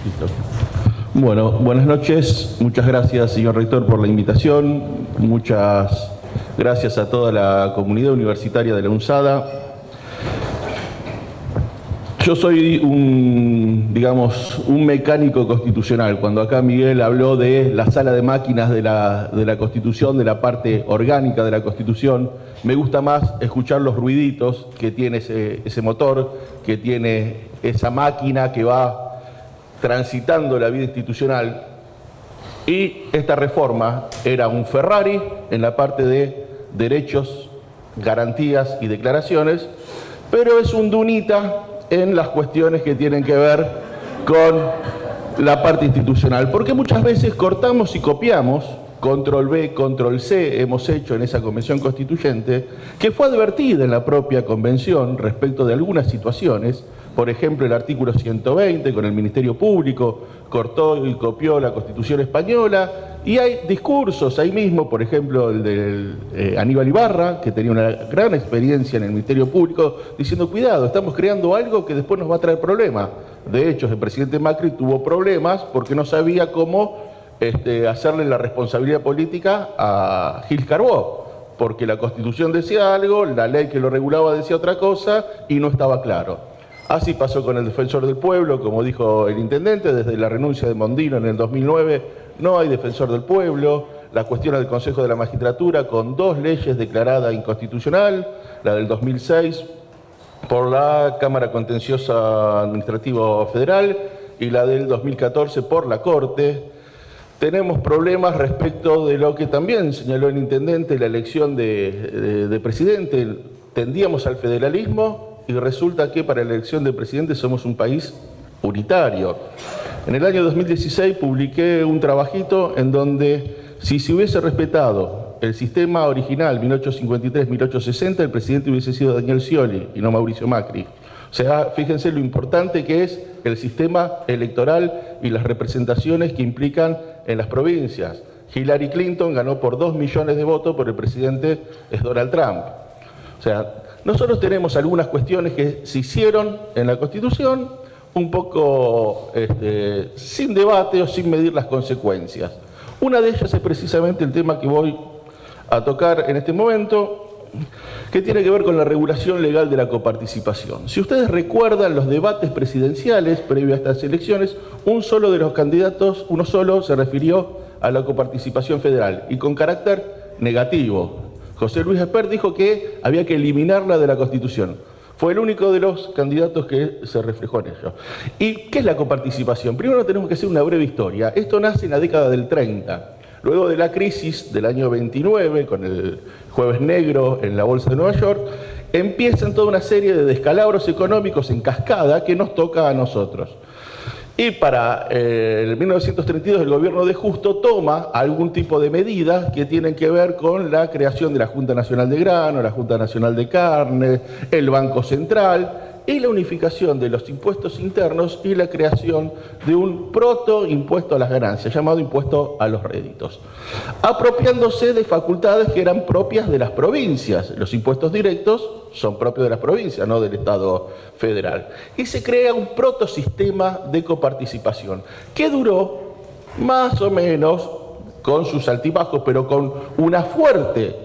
Listo. Bueno, buenas noches. Muchas gracias, señor rector, por la invitación. Muchas gracias a toda la comunidad universitaria de la UNSADA. Yo soy un mecánico constitucional. Cuando acá Miguel habló de la sala de máquinas de la Constitución, de la parte orgánica de la Constitución, me gusta más escuchar los ruiditos que tiene ese motor, que tiene esa máquina que va transitando la vida institucional. Y esta reforma era un Ferrari en la parte de derechos, garantías y declaraciones, pero es un Dunita en las cuestiones que tienen que ver con la parte institucional, porque muchas veces cortamos y copiamos, control B, control C hemos hecho en esa convención constituyente, que fue advertida en la propia convención respecto de algunas situaciones. Por ejemplo, el artículo 120 con el Ministerio Público cortó y copió la Constitución española, y hay discursos ahí mismo, por ejemplo, el de Aníbal Ibarra, que tenía una gran experiencia en el Ministerio Público, diciendo, cuidado, estamos creando algo que después nos va a traer problemas. De hecho, el presidente Macri tuvo problemas porque no sabía cómo hacerle la responsabilidad política a Gil Carbó, porque la Constitución decía algo, la ley que lo regulaba decía otra cosa y no estaba claro. Así pasó con el Defensor del Pueblo, como dijo el intendente, desde la renuncia de Mondino en el 2009, no hay Defensor del Pueblo. La cuestión del Consejo de la Magistratura, con 2 leyes declaradas inconstitucional, la del 2006 por la Cámara Contenciosa Administrativa Federal y la del 2014 por la Corte. Tenemos problemas respecto de lo que también señaló el intendente, la elección de presidente. Tendíamos al federalismo y resulta que para la elección de presidente somos un país unitario. En el año 2016 publiqué un trabajito en donde, si se hubiese respetado el sistema original 1853-1860, el presidente hubiese sido Daniel Scioli y no Mauricio Macri. O sea, fíjense lo importante que es el sistema electoral y las representaciones que implican en las provincias. Hillary Clinton ganó por 2 millones de votos, por el presidente es Donald Trump. O sea, nosotros tenemos algunas cuestiones que se hicieron en la Constitución un poco sin debate o sin medir las consecuencias. Una de ellas es precisamente el tema que voy a tocar en este momento, que tiene que ver con la regulación legal de la coparticipación. Si ustedes recuerdan los debates presidenciales previos a estas elecciones, uno solo de los candidatos se refirió a la coparticipación federal y con carácter negativo. José Luis Espert dijo que había que eliminarla de la Constitución. Fue el único de los candidatos que se reflejó en ello. ¿Y qué es la coparticipación? Primero tenemos que hacer una breve historia. Esto nace en la década del 30. Luego de la crisis del año 29, con el Jueves Negro en la Bolsa de Nueva York, empiezan toda una serie de descalabros económicos en cascada que nos toca a nosotros. Y para el 1932 el gobierno de Justo toma algún tipo de medidas que tienen que ver con la creación de la Junta Nacional de Grano, la Junta Nacional de Carne, el Banco Central y la unificación de los impuestos internos y la creación de un protoimpuesto a las ganancias, llamado impuesto a los réditos, apropiándose de facultades que eran propias de las provincias. Los impuestos directos son propios de las provincias, no del Estado federal. Y se crea un protosistema de coparticipación que duró más o menos, con sus altibajos, pero con una fuerte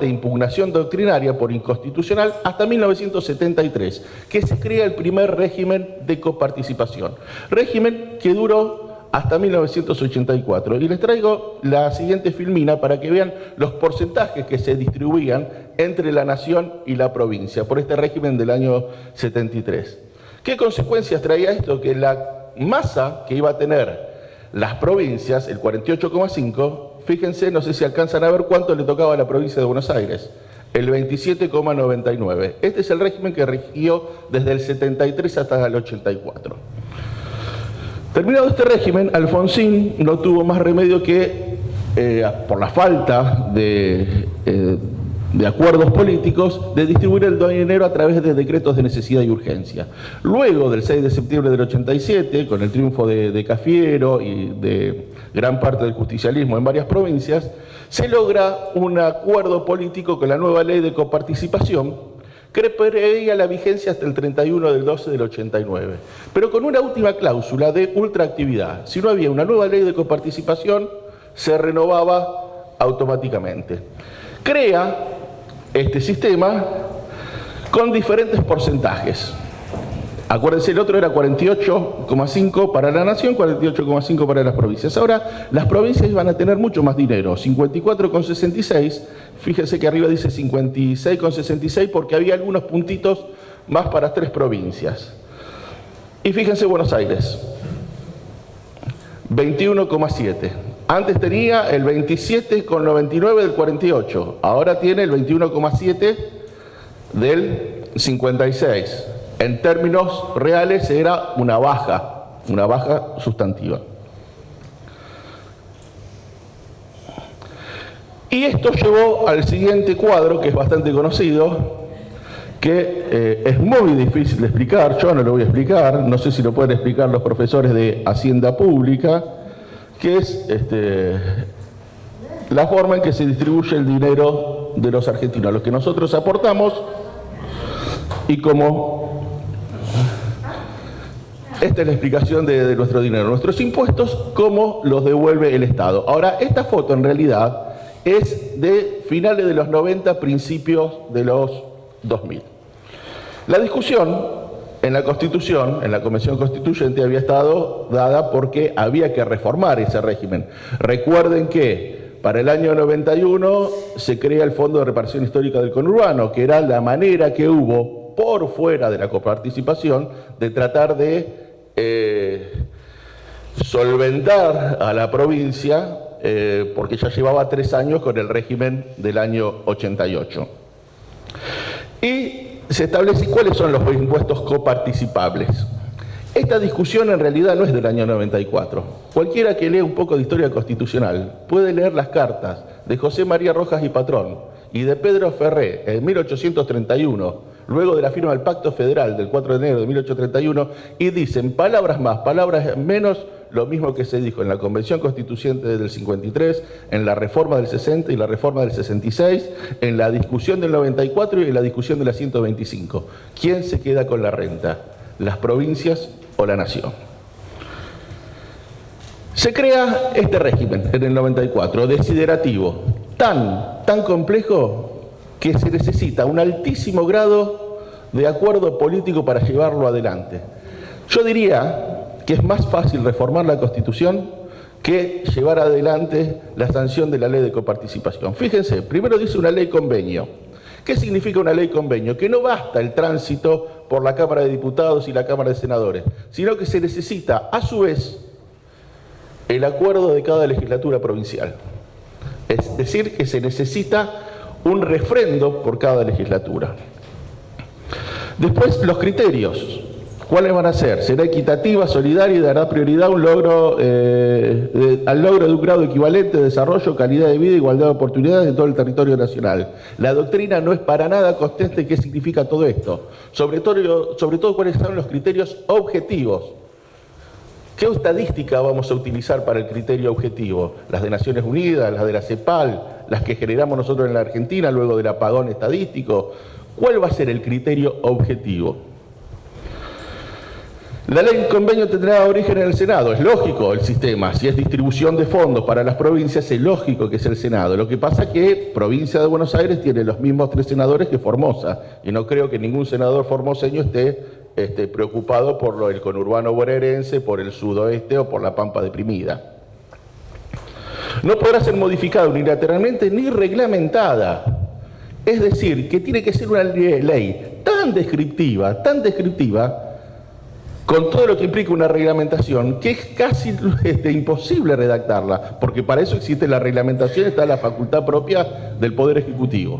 impugnación doctrinaria por inconstitucional hasta 1973, que se crea el primer régimen de coparticipación. Régimen que duró hasta 1984. Y les traigo la siguiente filmina para que vean los porcentajes que se distribuían entre la nación y la provincia por este régimen del año 73. ¿Qué consecuencias traía esto? Que la masa que iba a tener las provincias, el 48,5%, fíjense, no sé si alcanzan a ver cuánto le tocaba a la provincia de Buenos Aires, el 27,99%. Este es el régimen que rigió desde el 73 hasta el 84. Terminado este régimen, Alfonsín no tuvo más remedio que, por la falta de acuerdos políticos, de distribuir el dinero a través de decretos de necesidad y urgencia. Luego del 6 de septiembre del 87, con el triunfo de Cafiero y de gran parte del justicialismo en varias provincias, se logra un acuerdo político con la nueva ley de coparticipación, que preveía la vigencia hasta el 31 del 12 del 89, pero con una última cláusula de ultraactividad. Si no había una nueva ley de coparticipación, se renovaba automáticamente. Crea este sistema con diferentes porcentajes. Acuérdense, el otro era 48,5 para la nación, 48,5 para las provincias. Ahora, las provincias van a tener mucho más dinero, 54,66. Fíjense que arriba dice 56,66 porque había algunos puntitos más para 3 provincias. Y fíjense Buenos Aires, 21,7. Antes tenía el 27,99 del 48, ahora tiene el 21,7 del 56. En términos reales era una baja sustantiva. Y esto llevó al siguiente cuadro, que es bastante conocido, que es muy difícil de explicar, yo no lo voy a explicar, no sé si lo pueden explicar los profesores de Hacienda Pública, que es la forma en que se distribuye el dinero de los argentinos, lo que nosotros aportamos y cómo... Esta es la explicación de nuestro dinero, nuestros impuestos, cómo los devuelve el Estado. Ahora, esta foto en realidad es de finales de los 90, principios de los 2000. La discusión en la Constitución, en la Convención Constituyente, había estado dada porque había que reformar ese régimen. Recuerden que para el año 91 se crea el Fondo de Reparación Histórica del Conurbano, que era la manera que hubo por fuera de la coparticipación de tratar de solventar a la provincia, porque ya llevaba 3 años con el régimen del año 88. Y se establece cuáles son los impuestos coparticipables. Esta discusión en realidad no es del año 94. Cualquiera que lea un poco de historia constitucional puede leer las cartas de José María Rojas y Patrón y de Pedro Ferré en 1831, luego de la firma del Pacto Federal del 4 de enero de 1831, y dicen palabras más, palabras menos, lo mismo que se dijo en la Convención Constituyente del 53, en la reforma del 60 y la reforma del 66, en la discusión del 94 y en la discusión de la 125. ¿Quién se queda con la renta? ¿Las provincias o la nación? Se crea este régimen en el 94, desiderativo, tan complejo que se necesita un altísimo grado de acuerdo político para llevarlo adelante. Yo diría que es más fácil reformar la Constitución que llevar adelante la sanción de la ley de coparticipación. Fíjense, primero dice una ley convenio. ¿Qué significa una ley convenio? Que no basta el tránsito por la Cámara de Diputados y la Cámara de Senadores, sino que se necesita, a su vez, el acuerdo de cada legislatura provincial. Es decir, que se necesita un refrendo por cada legislatura. Después, los criterios. ¿Cuáles van a ser? Será equitativa, solidaria y dará prioridad a un logro, al logro de un grado equivalente de desarrollo, calidad de vida e igualdad de oportunidades en todo el territorio nacional. La doctrina no es para nada consciente de qué significa todo esto. Sobre todo cuáles son los criterios objetivos. ¿Qué estadística vamos a utilizar para el criterio objetivo? Las de Naciones Unidas, las de la CEPAL, las que generamos nosotros en la Argentina luego del apagón estadístico. ¿Cuál va a ser el criterio objetivo? La ley convenio tendrá origen en el Senado, es lógico el sistema, si es distribución de fondos para las provincias es lógico que sea el Senado. Lo que pasa es que provincia de Buenos Aires tiene los mismos 3 senadores que Formosa, y no creo que ningún senador formoseño esté preocupado por el conurbano bonaerense, por el sudoeste o por la Pampa deprimida. No podrá ser modificada unilateralmente ni reglamentada, es decir, que tiene que ser una ley tan descriptiva, con todo lo que implica una reglamentación, que es casi imposible redactarla, porque para eso existe la reglamentación, está la facultad propia del Poder Ejecutivo.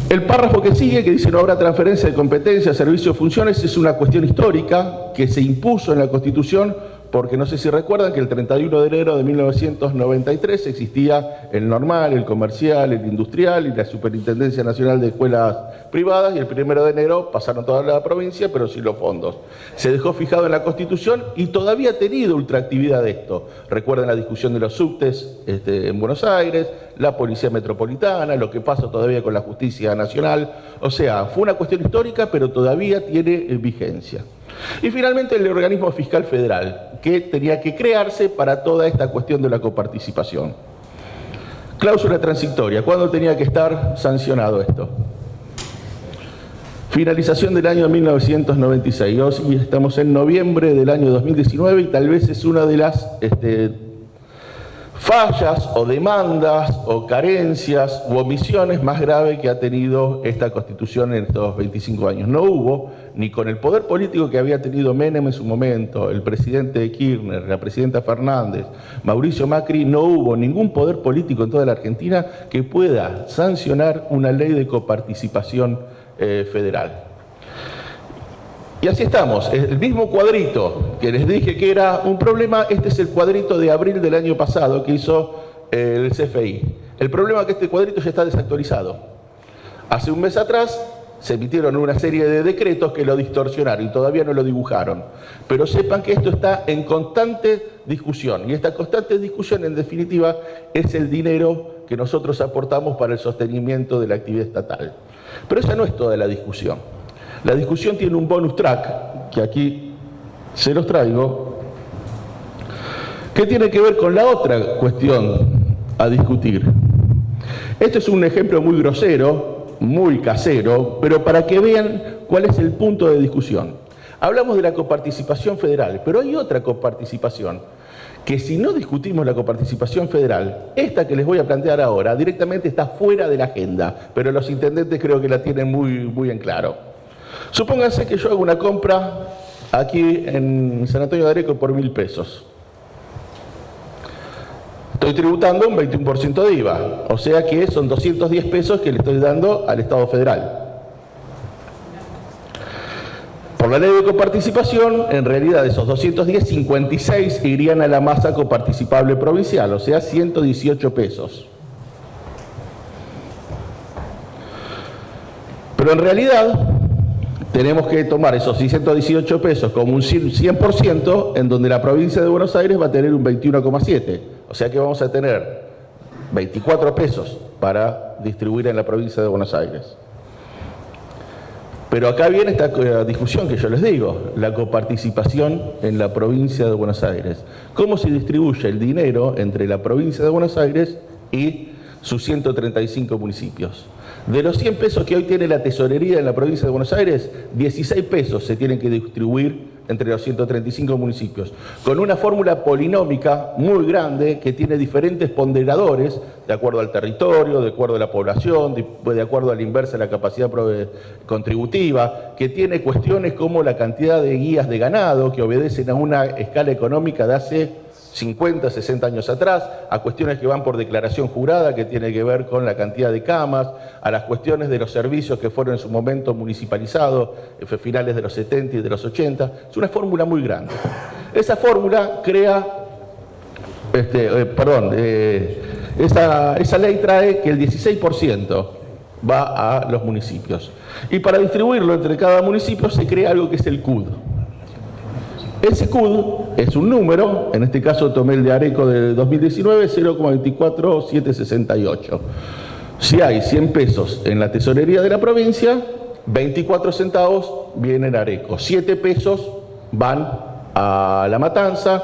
El párrafo que sigue, que dice no habrá transferencia de competencias, servicios, funciones, es una cuestión histórica que se impuso en la Constitución porque no sé si recuerdan que el 31 de enero de 1993 existía el normal, el comercial, el industrial y la Superintendencia Nacional de Escuelas Privadas, y el 1 de enero pasaron toda la provincia, pero sin los fondos. Se dejó fijado en la Constitución y todavía ha tenido ultraactividad esto. Recuerden la discusión de los subtes en Buenos Aires, la Policía Metropolitana, lo que pasa todavía con la Justicia Nacional. O sea, fue una cuestión histórica, pero todavía tiene vigencia. Y finalmente el organismo fiscal federal, que tenía que crearse para toda esta cuestión de la coparticipación. Cláusula transitoria, ¿cuándo tenía que estar sancionado esto? Finalización del año 1996, hoy estamos en noviembre del año 2019 y tal vez es una de las fallas o demandas o carencias u omisiones más graves que ha tenido esta Constitución en estos 25 años. No hubo, ni con el poder político que había tenido Menem en su momento, el presidente Kirchner, la presidenta Fernández, Mauricio Macri, no hubo ningún poder político en toda la Argentina que pueda sancionar una ley de coparticipación federal. Y así estamos, el mismo cuadrito que les dije que era un problema, este es el cuadrito de abril del año pasado que hizo el CFI. El problema es que este cuadrito ya está desactualizado. Hace un mes atrás se emitieron una serie de decretos que lo distorsionaron y todavía no lo dibujaron. Pero sepan que esto está en constante discusión, y esta constante discusión en definitiva es el dinero que nosotros aportamos para el sostenimiento de la actividad estatal. Pero esa no es toda la discusión. La discusión tiene un bonus track, que aquí se los traigo, que tiene que ver con la otra cuestión a discutir. Este es un ejemplo muy grosero, muy casero, pero para que vean cuál es el punto de discusión. Hablamos de la coparticipación federal, pero hay otra coparticipación, que si no discutimos la coparticipación federal, esta que les voy a plantear ahora, directamente está fuera de la agenda, pero los intendentes creo que la tienen muy en claro. Supónganse que yo hago una compra aquí en San Antonio de Areco por 1.000 pesos. Estoy tributando un 21% de IVA, o sea que son 210 pesos que le estoy dando al Estado federal. Por la ley de coparticipación, en realidad esos 210, 56 irían a la masa coparticipable provincial, o sea 118 pesos. Pero en realidad tenemos que tomar esos 618 pesos como un 100%, en donde la provincia de Buenos Aires va a tener un 21,7. O sea que vamos a tener 24 pesos para distribuir en la provincia de Buenos Aires. Pero acá viene esta discusión que yo les digo, la coparticipación en la provincia de Buenos Aires. ¿Cómo se distribuye el dinero entre la provincia de Buenos Aires y sus 135 municipios? De los 100 pesos que hoy tiene la tesorería en la provincia de Buenos Aires, 16 pesos se tienen que distribuir entre los 135 municipios, con una fórmula polinómica muy grande que tiene diferentes ponderadores, de acuerdo al territorio, de acuerdo a la población, de acuerdo a la inversa de la capacidad contributiva, que tiene cuestiones como la cantidad de guías de ganado, que obedecen a una escala económica de hace 50, 60 años atrás, a cuestiones que van por declaración jurada, que tiene que ver con la cantidad de camas, a las cuestiones de los servicios que fueron en su momento municipalizados, finales de los 70 y de los 80. Es una fórmula muy grande. Esa fórmula crea, esa ley trae que el 16% va a los municipios. Y para distribuirlo entre cada municipio se crea algo que es el CUD. Ese CUD es un número, en este caso tomé el de Areco de 2019, 0,24768. Si hay 100 pesos en la tesorería de la provincia, 24 centavos vienen a Areco, 7 pesos van a La Matanza,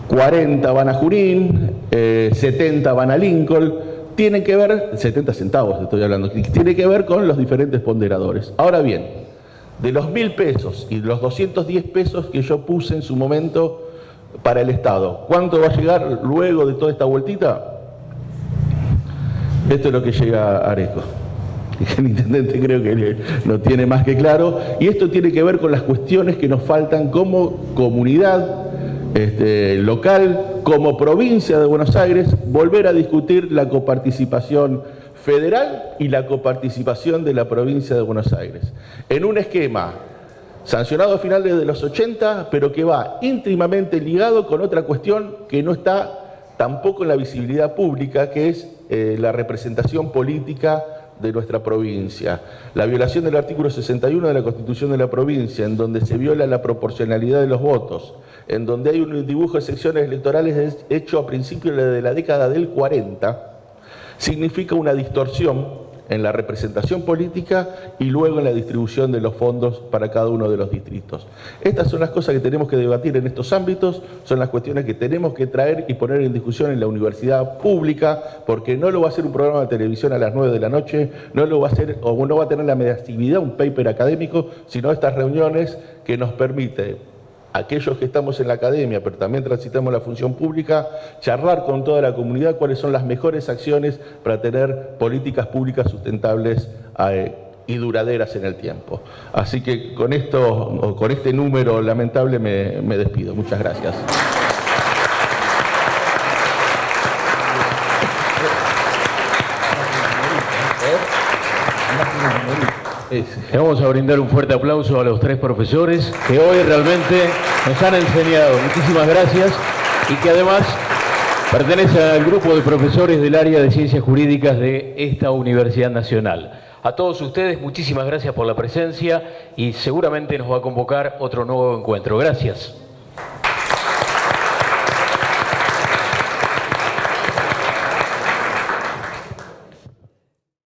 40 van a Junín, 70 van a Lincoln. Tienen que ver, 70 centavos estoy hablando, tiene que ver con los diferentes ponderadores. Ahora bien, de los 1.000 pesos y de los 210 pesos que yo puse en su momento para el Estado, ¿cuánto va a llegar luego de toda esta vueltita? Esto es lo que llega a Areco. El intendente creo que lo tiene más que claro. Y esto tiene que ver con las cuestiones que nos faltan como comunidad local, como provincia de Buenos Aires, volver a discutir la coparticipación federal y la coparticipación de la provincia de Buenos Aires. En un esquema sancionado a finales de los 80, pero que va íntimamente ligado con otra cuestión que no está tampoco en la visibilidad pública, que es la representación política de nuestra provincia. La violación del artículo 61 de la Constitución de la provincia, en donde se viola la proporcionalidad de los votos, en donde hay un dibujo de secciones electorales hecho a principios de la década del 40, significa una distorsión en la representación política y luego en la distribución de los fondos para cada uno de los distritos. Estas son las cosas que tenemos que debatir en estos ámbitos, son las cuestiones que tenemos que traer y poner en discusión en la universidad pública, porque no lo va a hacer un programa de televisión a las 9 de la noche, no lo va a hacer, o no va a tener la masividad, un paper académico, sino estas reuniones que nos permite aquellos que estamos en la academia, pero también transitamos la función pública, charlar con toda la comunidad cuáles son las mejores acciones para tener políticas públicas sustentables y duraderas en el tiempo. Así que con esto, con este número lamentable me despido. Muchas gracias. Le vamos a brindar un fuerte aplauso a los tres profesores que hoy realmente nos han enseñado. Muchísimas gracias, y que además pertenecen al grupo de profesores del área de Ciencias Jurídicas de esta Universidad Nacional. A todos ustedes, muchísimas gracias por la presencia, y seguramente nos va a convocar otro nuevo encuentro. Gracias.